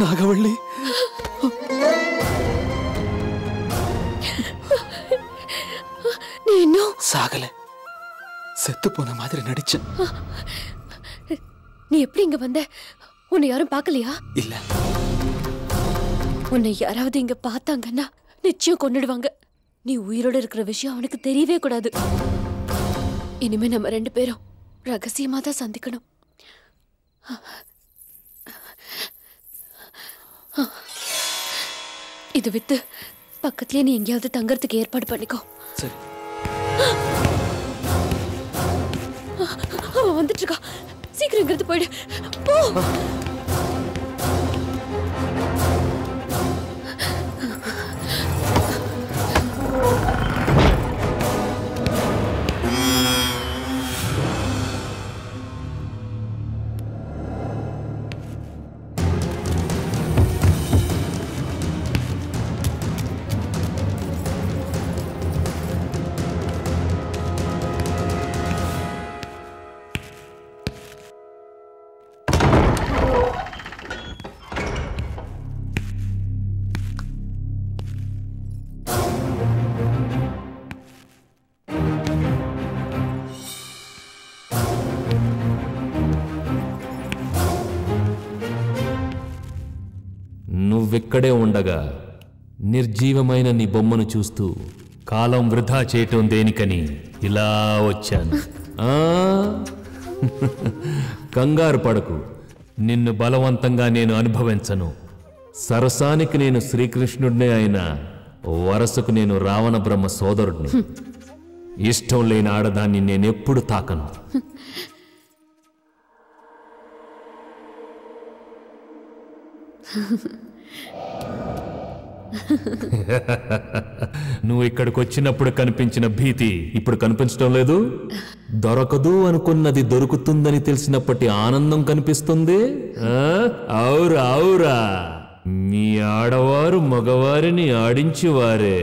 ನಾಗವಳ್ಳಿ ನೀನು சாகல செத்து போன மாதிரி நடிச்ச. நீ எப்படி இங்க வந்த? உன்னை யாரும் பார்க்கலையா? இல்ல. உன்னை யாராவது இங்க பார்த்தாங்கன்னா நிச்சயம் கொன்னுடுவாங்க. நீ உயிரோட இருக்கிற விஷயம் அவனுக்கு தெரியவே கூடாது. இனிமே நம்ம 2 பேரும் ரகசியமா தான் சந்திக்கணும். இது வித்து பக்கத்துலயே நீ எங்கேயாவது தங்கறதுக்கு ஏற்பாடு பண்ணிக்கோ. சரி. அவன் வந்துட்டு இருக்கா. சீக்கிரம் இங்கிருந்து போயிடு. போ. నువ్వెక్కడే ఉండగా నిర్జీవమైన నీ బొమ్మను చూస్తూ కాలం వృధా చేయటం దేనికని ఇలా వచ్చాను. కంగారు పడకు, నిన్ను బలవంతంగా నేను అనుభవించను. సరసానికి నేను శ్రీకృష్ణుడినే అయినా వరసకు నేను రావణ బ్రహ్మ సోదరుడిని. ఇష్టం లేని ఆడదాన్ని నేనెప్పుడు తాకను. నువ్వు ఇక్కడికి వచ్చినప్పుడు కనిపించిన భీతి ఇప్పుడు కనిపించడం లేదు. దొరకదు అనుకున్నది దొరుకుతుందని తెలిసినప్పటి ఆనందం కనిపిస్తుంది. అవురా అవురా, మీ ఆడవారు మగవారిని ఆడించేవారే.